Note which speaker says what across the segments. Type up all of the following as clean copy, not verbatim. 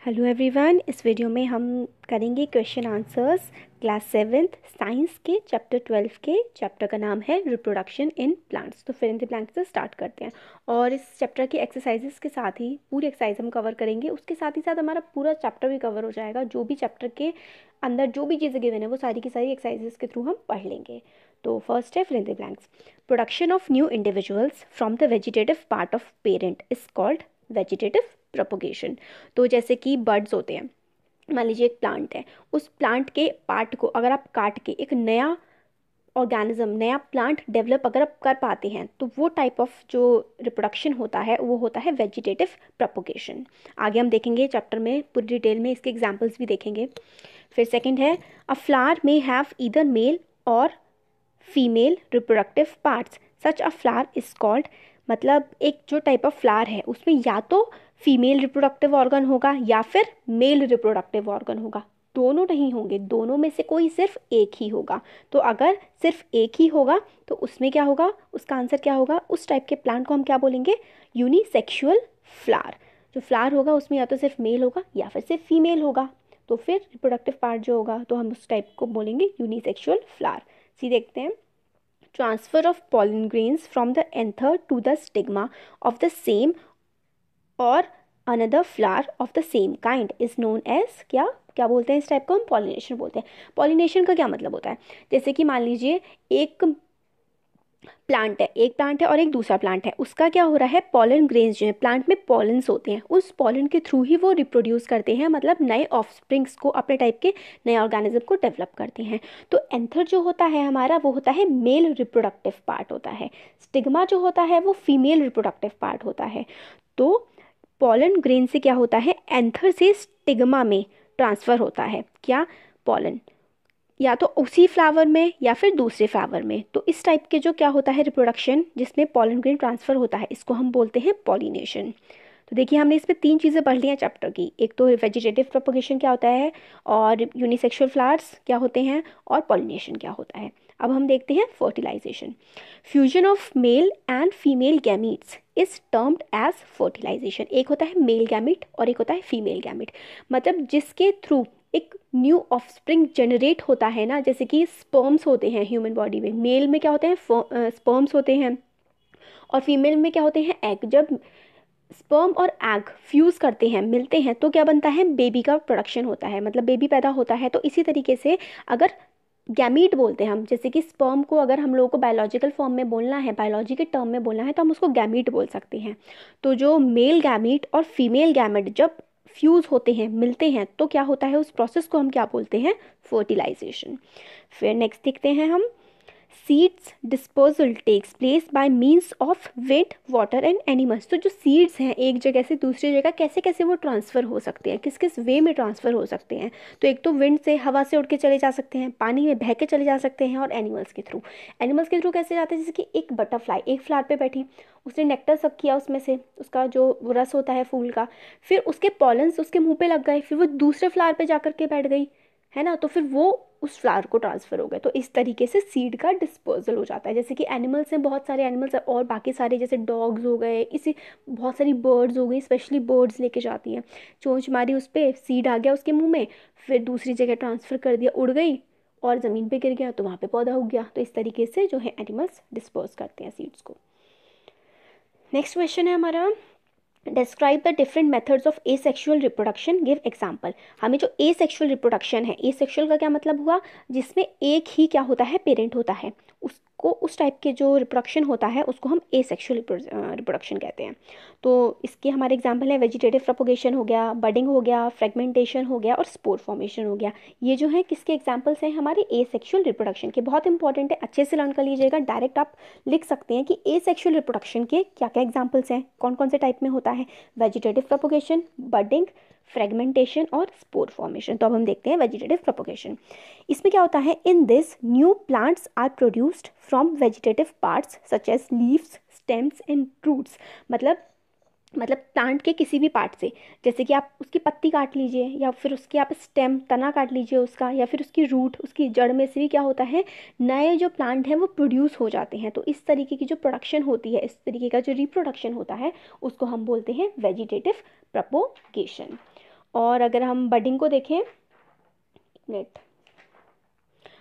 Speaker 1: Hello everyone, इस video में हम करेंगे question answers class 7th science के चैप्टर 12 के। चैप्टर का नाम है रिप्रोडक्शन इन प्लांट्स। तो फिर इन द ब्लैंक्स से स्टार्ट करते हैं और इस चैप्टर के एक्सरसाइजेस के साथ ही पूरी एक्सरसाइज हम कवर करेंगे। उसके साथ ही साथ हमारा पूरा चैप्टर भी कवर हो जाएगा। जो भी चैप्टर के अंदर जो भी चीज़ें गिवन है वो सारी की सारी एक्सरसाइजेस के थ्रू हम पढ़ लेंगे। तो फर्स्ट है fill in the blanks. Production of new individuals from the vegetative part of parent is called vegetative propagation. तो जैसे कि बर्ड्स होते हैं, मान लीजिए एक प्लांट है, उस प्लांट के पार्ट को अगर आप काट के एक नया ऑर्गेनिज्म, नया प्लांट डेवलप अगर आप कर पाते हैं तो वो टाइप ऑफ जो रिप्रोडक्शन होता है वो होता है वेजिटेटिव प्रोपोगेशन। आगे हम देखेंगे चैप्टर में पूरी डिटेल में, इसके एग्जांपल्स भी देखेंगे। फिर सेकंड है a flower may have either male और female reproductive parts such a flower is called. मतलब एक जो टाइप ऑफ फ्लावर है उसमें या तो फीमेल रिप्रोडक्टिव ऑर्गन होगा या फिर मेल रिप्रोडक्टिव ऑर्गन होगा, दोनों नहीं होंगे, दोनों में से कोई सिर्फ एक ही होगा। तो अगर सिर्फ एक ही होगा तो उसमें क्या होगा, उसका आंसर क्या होगा, उस टाइप के प्लांट को हम क्या बोलेंगे, यूनिसेक्सुअल फ्लावर। जो फ्लावर होगा उसमें या तो सिर्फ मेल होगा या फिर सिर्फ फीमेल होगा, तो फिर रिप्रोडक्टिव पार्ट जो होगा तो हम उस टाइप को बोलेंगे यूनिसेक्सुअल फ्लावर। सी देखते हैं। Transfer of pollen grains from the anther to the stigma of the same और another flower of the same kind is known as क्या क्या बोलते हैं, इस टाइप को हम पॉलिनेशन बोलते हैं। पॉलिनेशन का क्या मतलब होता है, जैसे कि मान लीजिए एक प्लांट है, एक प्लांट है और एक दूसरा प्लांट है, उसका क्या हो रहा है, पॉलन ग्रेन्स जो है, प्लांट में पॉलन्स होते हैं, उस पॉलन के थ्रू ही वो रिप्रोड्यूस करते हैं, मतलब नए ऑफस्प्रिंग्स को, अपने टाइप के नए ऑर्गेनिज्म को डेवलप करते हैं। तो एंथर जो होता है हमारा वो होता है मेल रिप्रोडक्टिव पार्ट होता है, स्टिग्मा जो होता है वो फीमेल रिप्रोडक्टिव पार्ट होता है। तो पॉलन ग्रेन से क्या होता है, एंथर से स्टिग्मा में ट्रांसफर होता है क्या, पॉलन, या तो उसी फ्लावर में या फिर दूसरे फ्लावर में। तो इस टाइप के जो क्या होता है रिप्रोडक्शन जिसमें पॉलन ग्रेन ट्रांसफर होता है, इसको हम बोलते हैं पॉलिनेशन। तो देखिए हमने इसमें तीन चीज़ें पढ़ ली हैं चैप्टर की, एक तो वेजिटेटिव प्रोपोगेशन क्या होता है, और यूनिसेक्सुअल फ्लावर्स क्या होते हैं, और पॉलिनेशन क्या होता है। अब हम देखते हैं fertilisation. Fusion of male and female gametes is termed as fertilisation. एक होता है मेल गैमिट और एक होता है फीमेल गैमिट, मतलब जिसके थ्रू एक न्यू ऑफस्प्रिंग जनरेट होता है ना, जैसे कि स्पर्म्स होते हैं ह्यूमन बॉडी में, मेल में क्या होते हैं, स्पर्म्स होते हैं, और फीमेल में क्या होते हैं, एग। जब स्पर्म और एग फ्यूज़ करते हैं, मिलते हैं, तो क्या बनता है, बेबी का प्रोडक्शन होता है, मतलब बेबी पैदा होता है। तो इसी तरीके से अगर गैमीट बोलते हैं हम, जैसे कि स्पर्म को अगर हम लोगों को बायोलॉजिकल फॉर्म में बोलना है, बायोलॉजी के टर्म में बोलना है, तो हम उसको गैमीट बोल सकते हैं। तो जो मेल गैमीट और फीमेल गैमेट जब फ्यूज़ होते हैं, मिलते हैं, तो क्या होता है, उस प्रोसेस को हम क्या बोलते हैं, फर्टिलाइजेशन। फिर नेक्स्ट देखते हैं हम। Seeds disposal takes place by means of wind, water and animals. तो जो सीड्स हैं एक जगह से दूसरी जगह कैसे कैसे वो ट्रांसफ़र हो सकते हैं, किस किस वे में ट्रांसफ़र हो सकते हैं। तो एक तो विंड से, हवा से उड़ के चले जा सकते हैं, पानी में बह के चले जा सकते हैं, और एनिमल्स के थ्रू। एनिमल्स के थ्रू कैसे जाते हैं, जैसे कि एक बटरफ्लाई एक फ्लावर पे बैठी, उसने नेक्टर सक किया उसमें से, उसका जो रस होता है फूल का, फिर उसके पॉलन्स उसके मुंह पे लग गए, फिर वो दूसरे फ्लावर पे जाकर के बैठ गई, है ना, तो फिर वो उस फ्लावर को ट्रांसफ़र हो गए। तो इस तरीके से सीड का डिस्पोजल हो जाता है। जैसे कि एनिमल्स हैं, बहुत सारे एनिमल्स और बाकी सारे, जैसे डॉग्स हो गए, इसी बहुत सारी बर्ड्स हो गई, स्पेशली बर्ड्स लेके जाती हैं, चोंच मारी उस पर, सीड आ गया उसके मुंह में, फिर दूसरी जगह ट्रांसफ़र कर दिया, उड़ गई और ज़मीन पे गिर गया तो वहाँ पे पौधा उग गया। तो इस तरीके से जो है एनिमल्स डिस्पोज करते हैं सीड्स को। नेक्स्ट क्वेश्चन है हमारा, describe the different methods of asexual reproduction, give example. हमें जो एसेक्सुअल रिप्रोडक्शन है, एसेक्सुअल का क्या मतलब हुआ, जिसमें एक ही क्या होता है, पेरेंट होता है, उसको उस टाइप के जो रिप्रोडक्शन होता है उसको हम एसेक्सुअल रिप्रोडक्शन कहते हैं। तो इसके हमारे एग्जाम्पल है वेजिटेटिव प्रोपोगेशन हो गया, बडिंग हो गया, फ्रेगमेंटेशन हो गया, और स्पोर फॉर्मेशन हो गया। ये जो है किसके एग्जाम्पल्स हैं, हमारे एसेक्सुअल रिप्रोडक्शन के। बहुत इंपॉर्टेंट है, अच्छे से लर्न कर लीजिएगा। डायरेक्ट आप लिख सकते हैं कि एसेक्सुअल रिप्रोडक्शन के क्या क्या एग्जाम्पल्स हैं, कौन कौन से टाइप में होता है, वेजिटेटिव प्रोपोगेशन, बडिंग, फ्रेगमेंटेशन और स्पोर फॉर्मेशन। तो अब हम देखते हैं वेजिटेटिव प्रोपोगेशन। इसमें क्या होता है, in this new plants are produced from vegetative parts such as leaves, stems and roots. मतलब प्लांट के किसी भी पार्ट से, जैसे कि आप उसकी पत्ती काट लीजिए, या फिर उसकी आप स्टेम, तना काट लीजिए उसका, या फिर उसकी रूट, उसकी जड़ में से भी क्या होता है, नए जो प्लांट हैं वो प्रोड्यूस हो जाते हैं। तो इस तरीके की जो प्रोडक्शन होती है, इस तरीके का जो रिप्रोडक्शन होता है, उसको हम बोलते हैं वेजिटेटिव प्रोपोगेशन। और अगर हम बडिंग को देखें, नेट,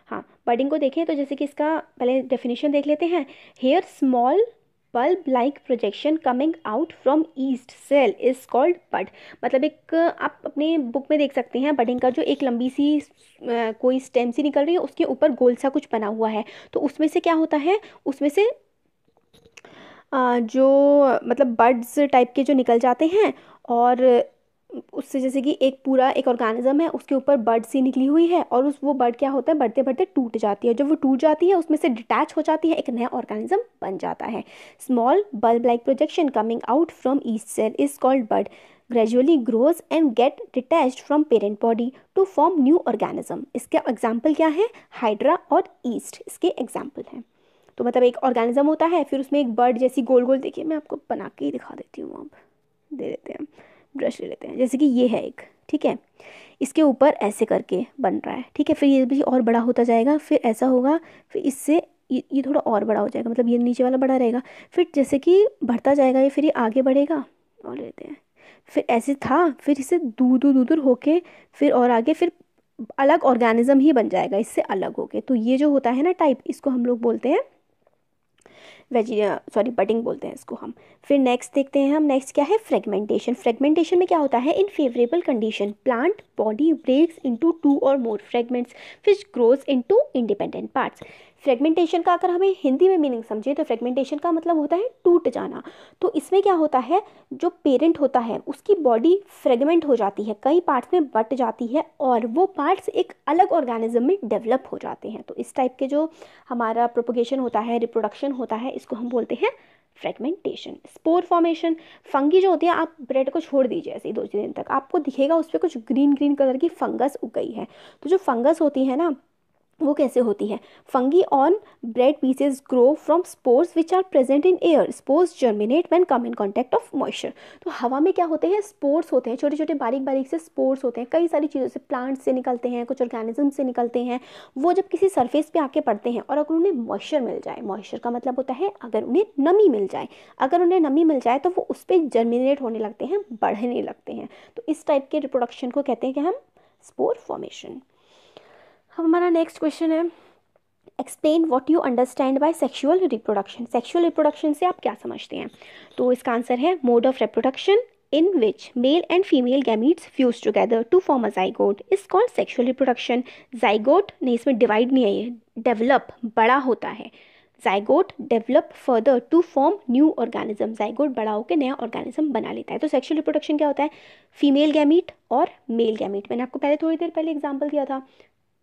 Speaker 1: हाँ बडिंग को देखें तो जैसे कि इसका पहले डेफिनेशन देख लेते हैं। Here small bulb like projection coming out from yeast cell is called bud. मतलब एक आप अपने बुक में देख सकते हैं बडिंग का जो एक लंबी सी कोई स्टेम सी निकल रही है, उसके ऊपर गोल सा कुछ बना हुआ है। तो उसमें से क्या होता है, उसमें से जो मतलब बर्ड्स टाइप के जो निकल जाते हैं, और उससे जैसे कि एक पूरा एक ऑर्गेनिज्म है, उसके ऊपर बर्ड सी निकली हुई है, और उस वो बर्ड क्या होता है, बढ़ते बढ़ते टूट जाती है। जब वो टूट जाती है उसमें से डिटैच हो जाती है, एक नया ऑर्गेनिज्म बन जाता है। Small bulb like projection coming out from each cell is called bud, gradually grows and get detached from parent body to form new organism. इसका एग्जाम्पल क्या है, हाइड्रा और ईस्ट इसके एग्जाम्पल हैं। तो मतलब एक ऑर्गेनिज्म होता है, फिर उसमें एक बर्ड जैसी गोल गोल, देखिए मैं आपको बना के ही दिखा देती हूँ। अब दे देते हैं, ब्रश ले लेते हैं, जैसे कि ये है एक, ठीक है, इसके ऊपर ऐसे करके बन रहा है, ठीक है, फिर ये भी और बड़ा होता जाएगा, फिर ऐसा होगा, फिर इससे ये थोड़ा और बड़ा हो जाएगा, मतलब ये नीचे वाला बड़ा रहेगा, फिर जैसे कि बढ़ता जाएगा ये, फिर ये आगे बढ़ेगा, और लेते हैं, फिर ऐसे था, फिर इसे दूर दूर दूर दूर होके फिर और आगे, फिर अलग ऑर्गेनिज्म ही बन जाएगा इससे अलग होके। तो ये जो होता है ना टाइप, इसको हम लोग बोलते हैं बडिंग बोलते हैं इसको हम। फिर नेक्स्ट देखते हैं हम, नेक्स्ट क्या है, फ्रेगमेंटेशन। फ्रेगमेंटेशन में क्या होता है, in favourable condition plant body breaks into 2 or more fragments which grows into independent parts. Fragmentation का अगर हमें हिंदी में मीनिंग समझे तो फ्रेगमेंटेशन का मतलब होता है टूट जाना। तो इसमें क्या होता है, जो पेरेंट होता है उसकी बॉडी फ्रेगमेंट हो जाती है, कई पार्ट्स में बट जाती है, और वो पार्ट्स एक अलग ऑर्गेनिज्म में डेवलप हो जाते हैं। तो इस टाइप के जो हमारा प्रोपोगेशन होता है, रिप्रोडक्शन होता है, इसको हम बोलते हैं फ्रेगमेंटेशन। स्पोर फॉर्मेशन, फंगी जो होती है, आप ब्रेड को छोड़ दीजिए ऐसे ही 2 दिन तक, आपको दिखेगा उस पर कुछ ग्रीन ग्रीन कलर की फंगस उग गई है। तो जो फंगस होती है ना, वो कैसे होती है, fungi on bread pieces grow from spores which are present in air, spores germinate when come in contact of moisture. तो हवा में क्या होते हैं, स्पोर्स होते हैं, छोटे छोटे बारीक बारीक से स्पोर्स होते हैं, कई सारी चीज़ों से, प्लांट से निकलते हैं, कुछ ऑर्गेनिज्म से निकलते हैं। वो जब किसी सरफेस पे आके पड़ते हैं, और अगर उन्हें मॉइस्चर मिल जाए, मॉइस्चर का मतलब होता है अगर उन्हें नमी मिल जाए, अगर उन्हें नमी मिल जाए तो वो उस पर जर्मिनेट होने लगते हैं, बढ़ने लगते हैं। तो इस टाइप के रिप्रोडक्शन को कहते हैं कि हम स्पोर फॉर्मेशन। हमारा नेक्स्ट क्वेश्चन है, explain what you understand by sexual reproduction. Sexual reproduction से आप क्या समझते हैं? तो इसका आंसर है mode of reproduction in which male and female gametes fuse together to form a zygote is called sexual reproduction. zygote नहीं, इसमें डिवाइड नहीं है, ये डेवलप बड़ा होता है। zygote develop further to form new organism, zygote बड़ा होकर नया ऑर्गेनिज्म बना लेता है। तो सेक्सुअल रिप्रोडक्शन क्या होता है, फीमेल गैमीट और मेल गैमीट। मैंने आपको पहले थोड़ी देर पहले एग्जांपल दिया था,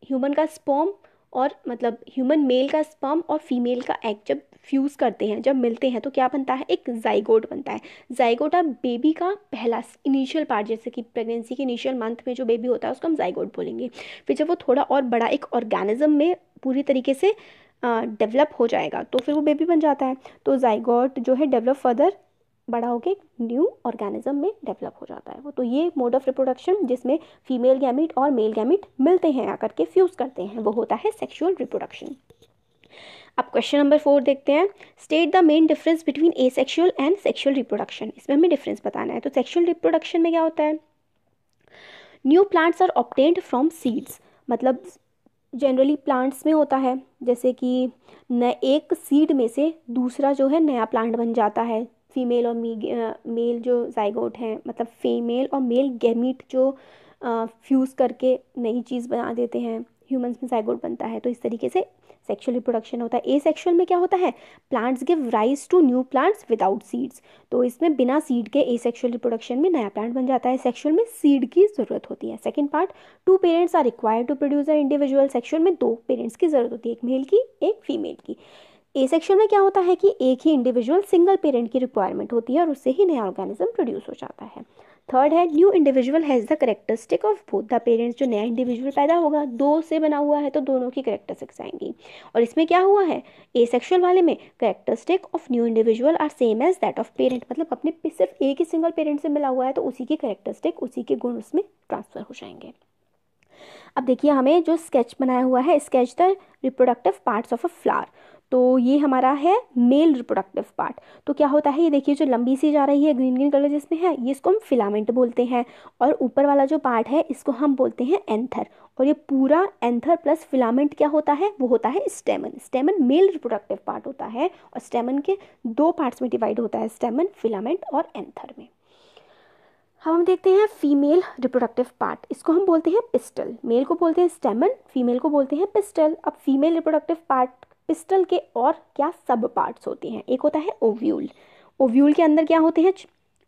Speaker 1: ह्यूमन का स्पर्म और मतलब ह्यूमन मेल का स्पर्म और फीमेल का एग जब फ्यूज़ करते हैं, जब मिलते हैं, तो क्या बनता है, एक जाइगोट बनता है। जाइगोट अब बेबी का पहला इनिशियल पार्ट, जैसे कि प्रेगनेंसी के इनिशियल मंथ में जो बेबी होता है उसको हम जाइगोट बोलेंगे। फिर जब वो थोड़ा और बड़ा एक ऑर्गेनिज्म में पूरी तरीके से डेवलप हो जाएगा तो फिर वो बेबी बन जाता है। तो जाइगोट जो है डेवलप फर्दर, बड़ा होके न्यू ऑर्गेनिज्म में डेवलप हो जाता है वो। तो ये मोड ऑफ रिप्रोडक्शन जिसमें फीमेल गैमीट और मेल गैमीट मिलते हैं, आकर के फ्यूज करते हैं, वो होता है सेक्सुअल रिप्रोडक्शन। अब क्वेश्चन नंबर 4 देखते हैं, state the main difference between asexual and sexual reproduction. इसमें हमें डिफरेंस बताना है। तो सेक्सुअल रिप्रोडक्शन में क्या होता है, new plants are obtained from seeds, मतलब जनरली प्लांट्स में होता है जैसे कि न एक सीड में से दूसरा जो है नया प्लांट बन जाता है। फीमेल और मेल जो जाइगोट हैं, मतलब फीमेल और मेल गैमीट जो फ्यूज़ करके नई चीज़ बना देते हैं, ह्यूमंस में जाइगोट बनता है। तो इस तरीके से सेक्सुअल रिप्रोडक्शन होता है। एसेक्सुअल में क्या होता है, plants give rise to new plants without seeds. तो इसमें बिना सीड के एसेक्सुअल रिप्रोडक्शन में नया प्लांट बन जाता है। सेक्सुअल में सीड की ज़रूरत होती है। Second part, 2 parents are required to produce a individual. Sexual में 2 पेरेंट्स की ज़रूरत होती है, एक मेल की एक फीमेल की। एसेक्सुअल में क्या होता है कि एक ही इंडिविजुअल सिंगल पेरेंट की रिक्वायरमेंट होती है और उससे ही नया ऑर्गेनिज्म प्रोड्यूस हो जाता है। थर्ड है, new individual has the characteristic of both the parents. जो नया इंडिविजुअल पैदा होगा 2 से बना हुआ है तो दोनों की करेक्टरिस्टिक्स आएंगी। और इसमें क्या हुआ है, एसेक्सुअल वाले में characteristic of new individual are same as that of parent, मतलब अपने सिर्फ एक ही सिंगल पेरेंट से मिला हुआ है तो उसी की करेक्टरिस्टिक, उसी के गुण उसमें ट्रांसफर हो जाएंगे। अब देखिए हमें जो स्केच बनाया हुआ है, sketch the reproductive parts of a flower. तो ये हमारा है मेल रिप्रोडक्टिव पार्ट। तो क्या होता है, ये देखिए जो लंबी सी जा रही है ग्रीन ग्रीन कलर जिसमें है, ये इसको हम फिलामेंट बोलते हैं। और ऊपर वाला जो पार्ट है इसको हम बोलते हैं एंथर। और ये पूरा एंथर प्लस फिलामेंट क्या होता है, वो होता है स्टेमन। स्टेमन मेल रिप्रोडक्टिव पार्ट होता है और स्टेमन के दो पार्ट्स में डिवाइड होता है, स्टेमन, फिलामेंट और एंथर में। हम देखते हैं फीमेल रिप्रोडक्टिव पार्ट, इसको हम बोलते हैं पिस्टल। मेल को बोलते हैं स्टेमन, फीमेल को बोलते हैं पिस्टल। अब फीमेल रिप्रोडक्टिव पार्ट पिस्टल के और क्या सब पार्ट्स होते हैं, एक होता है ओव्यूल। ओव्यूल के अंदर क्या होते हैं,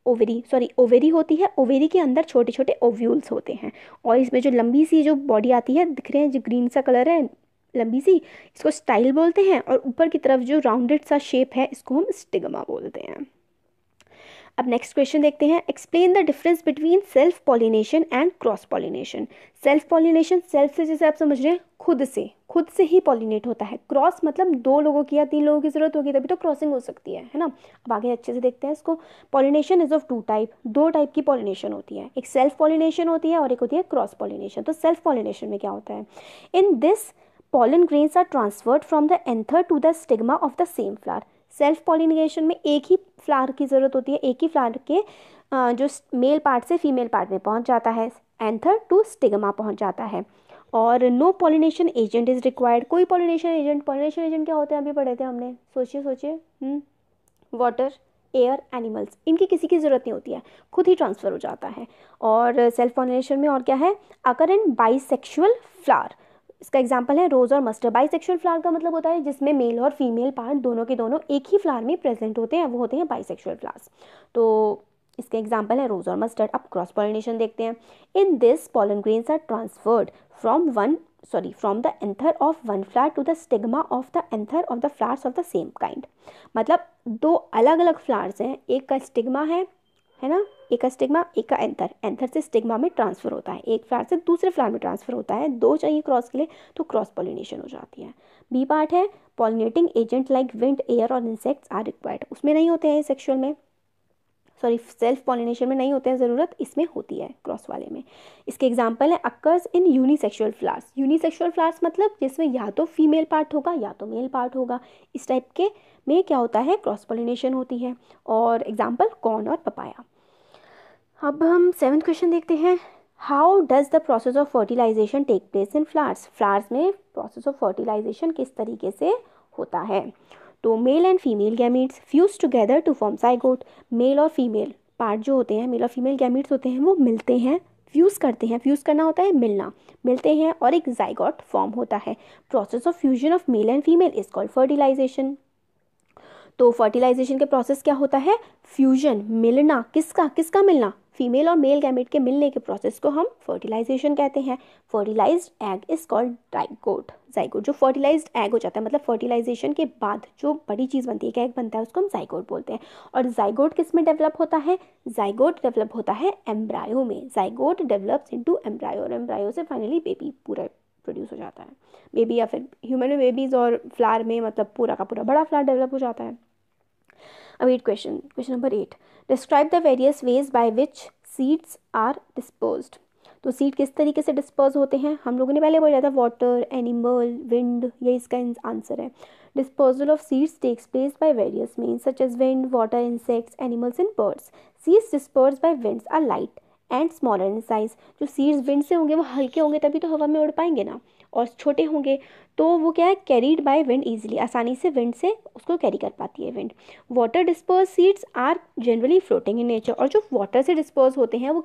Speaker 1: ओवेरी होती है। ओवेरी के अंदर छोटे छोटे ओव्यूल्स होते हैं। और इसमें जो लंबी सी जो बॉडी आती है, दिख रहे हैं जो ग्रीन सा कलर है लंबी सी, इसको स्टाइल बोलते हैं। और ऊपर की तरफ जो राउंडेड सा शेप है इसको हम स्टिग्मा बोलते हैं। अब नेक्स्ट क्वेश्चन देखते हैं, explain the difference between self pollination and cross pollination. Self pollination, self से जैसे आप समझ रहे हैं खुद से ही पॉलिनेट होता है। क्रॉस मतलब दो लोगों की या तीन लोगों की जरूरत होगी तभी तो क्रॉसिंग हो सकती है ना। अब आगे अच्छे से देखते हैं इसको। Pollination is of two type, दो टाइप की पॉलिनेशन होती है, एक सेल्फ पॉलिनेशन होती है और एक होती है क्रॉस पॉलिनेशन। तो सेल्फ पॉलिनेशन में क्या होता है, in this pollen grains are transferred from the anther to the stigma of the same flower। Self pollination में एक ही फ्लावर की ज़रूरत होती है, एक ही फ्लावर के जो मेल पार्ट से फीमेल पार्ट में पहुंच जाता है, एंथर टू स्टिग्मा पहुंच जाता है। और no pollination agent is required. कोई पॉलिनेशन एजेंट क्या होते हैं अभी पढ़े थे हमने, सोचिए वाटर, एयर, एनिमल्स, इनकी किसी की ज़रूरत नहीं होती है, खुद ही ट्रांसफ़र हो जाता है। और सेल्फ पॉलिनेशन में और क्या है, अकर इन बाइसेक्सुअल फ्लावर। इसका एग्जांपल है रोज़ और मस्टर्ड। बाइसेक्सुअल फ्लावर का मतलब होता है जिसमें मेल और फीमेल पार्ट दोनों के दोनों एक ही फ्लावर में प्रेजेंट होते हैं, वो होते हैं बाइसेक्सुअल फ्लावर्स। तो इसके एग्जांपल है रोज़ और मस्टर्ड। अब क्रॉस पॉलिनेशन देखते हैं। In this pollen grains are transferred from the anther of one flower to the stigma of the anther of the flowers of the same kind. मतलब दो अलग अलग फ्लावर्स हैं, एक का स्टिग्मा है ना, एक का स्टिग्मा, एक का एंथर। एंथर से स्टिग्मा में ट्रांसफ़र होता है, एक फ्लावर से दूसरे फ्लावर में ट्रांसफ़र होता है। दो चाहिए क्रॉस के लिए तो क्रॉस पॉलिनेशन हो जाती है। बी पार्ट है, pollinating agent like wind, air और इंसेक्ट्स आर रिक्वायर्ड। उसमें नहीं होते हैं सेक्सुअल में, सेल्फ पॉलिनेशन में नहीं होते हैं ज़रूरत, इसमें होती है क्रॉस वाले में। इसके एग्जांपल है occurs in unisexual flowers. Unisexual flowers मतलब जिसमें या तो फीमेल पार्ट होगा या तो मेल पार्ट होगा, इस टाइप के में क्या होता है, क्रॉस पॉलिनेशन होती है। और एग्जाम्पल कॉर्न और पपाया। अब हम 7th क्वेश्चन देखते हैं, how does the process of fertilisation take place in flowers. Flowers में प्रोसेस ऑफ फर्टिलाइजेशन किस तरीके से होता है। तो male and female gametes fuse together to form zygote. Male और फीमेल पार्ट जो होते हैं, मेल और फीमेल गैमीट्स होते हैं, वो मिलते हैं, फ्यूज़ करते हैं। फ्यूज़ करना होता है मिलना, मिलते हैं और एक जाइगोट फॉर्म होता है। Process of fusion of male and female is called fertilisation. तो फर्टिलाइजेशन के प्रोसेस क्या होता है, फ्यूजन, मिलना, किसका मिलना, फीमेल और मेल गैमेट के मिलने के प्रोसेस को हम फर्टिलाइजेशन कहते हैं। Fertilised egg is called zygote. Zygote जो फर्टिलाइज्ड एग हो जाता है, मतलब फर्टिलाइजेशन के बाद जो बड़ी चीज़ बनती है, एक एग बनता है, उसको हम जाइगोट बोलते हैं। और जाइगोट किस में डेवलप होता है, जाइगोट डेवलप होता है एम्ब्रायो में। जाइगोट डेवलप्स इनटू एम्ब्रायो और एम्ब्रायो से फाइनली बेबी पूरा प्रोड्यूस हो जाता है। बेबी या फिर ह्यूमन में बेबीज और फ्लावर में मतलब पूरा का पूरा बड़ा फ्लावर डेवलप हो जाता है। अब 8 question number 8, describe the various ways by which seeds are disposed. तो सीड किस तरीके से डिस्पोज होते हैं, हम लोगों ने पहले बोला था वाटर, एनिमल, विंड, ये इसका आंसर है। Disposal of seeds takes place by various means such as wind, water, insects, animals and birds. Seeds disperse by winds are light and smaller in size. जो सीड्स विंड से होंगे वो हल्के होंगे तभी तो हवा में उड़ पाएंगे ना, और छोटे होंगे तो वो क्या है, कैरीड बाय विंड इजीली, आसानी से विंड से उसको कैरी कर पाती है wind. Water disperse seeds are generally floating in nature. और जो वाटर से डिस्पर्स होते हैं वो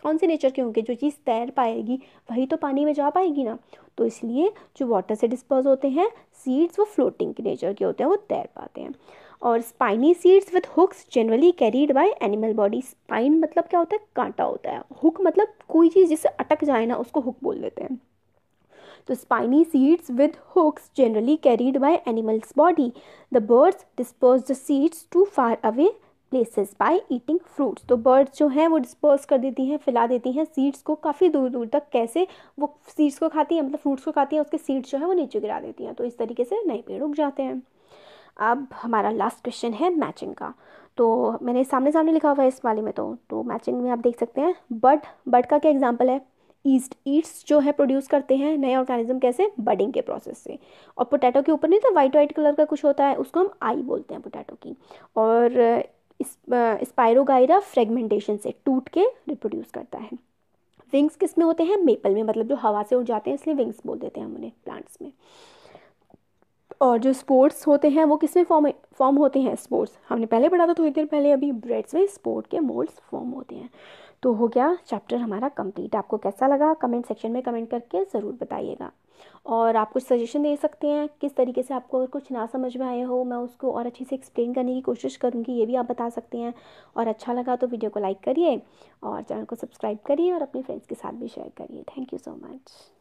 Speaker 1: कौन से नेचर के होंगे, जो चीज़ तैर पाएगी वही तो पानी में जा पाएगी ना, तो इसलिए जो वाटर से डिस्पर्स होते हैं सीड्स वो फ्लोटिंग के नेचर के होते हैं, वो तैर पाते हैं। और spiny seeds with hooks generally carried by animal body. Spine मतलब क्या होता है, कांटा होता है, हुक मतलब कोई चीज़ जिससे अटक जाए ना उसको हुक बोल देते हैं। तो spiny seeds with hooks generally carried by animals body. The birds disperse the seeds to far away places by eating fruits. तो बर्ड्स जो हैं वो डिस्पर्स कर देती हैं, फैला देती हैं सीड्स को काफ़ी दूर दूर तक। कैसे, वो सीड्स को खाती हैं, मतलब फ्रूट्स को खाती हैं, उसके सीड्स जो है वो नीचे गिरा देती हैं, तो इस तरीके से नए पेड़ उग जाते हैं। अब हमारा लास्ट क्वेश्चन है मैचिंग का। तो मैंने सामने लिखा हुआ है इस वाले में, तो मैचिंग में आप देख सकते हैं बर्ड का क्या एग्जाम्पल है, ईस्ट्स जो है प्रोड्यूस करते हैं नए ऑर्गेनिज्म, कैसे, बडिंग के प्रोसेस से। और पोटैटो के ऊपर नहीं तो वाइट वाइट कलर का कुछ होता है, उसको हम आई बोलते हैं पोटैटो की। और स्पाइरोगाइरा फ्रेगमेंटेशन से टूट के रिप्रोड्यूस करता है। विंग्स किस में होते हैं, मेपल में, मतलब जो हवा से उड़ जाते हैं इसलिए विंग्स बोल देते हैं हम उन्हें प्लांट्स में। और जो स्पोर्ट्स होते हैं वो किस में फॉर्म होते हैं, स्पोर्ट्स हमने पहले पढ़ा था थोड़ी देर पहले अभी, ब्रेड्स में स्पोर्ट के मोल्ड्स फॉर्म होते हैं। तो हो गया चैप्टर हमारा कंप्लीट। आपको कैसा लगा कमेंट सेक्शन में कमेंट करके ज़रूर बताइएगा। और आप कुछ सजेशन दे सकते हैं किस तरीके से आपको अगर कुछ ना समझ में आए हो, मैं उसको और अच्छे से एक्सप्लेन करने की कोशिश करूँगी, ये भी आप बता सकते हैं। और अच्छा लगा तो वीडियो को लाइक करिए और चैनल को सब्सक्राइब करिए और अपने फ्रेंड्स के साथ भी शेयर करिए। Thank you so much.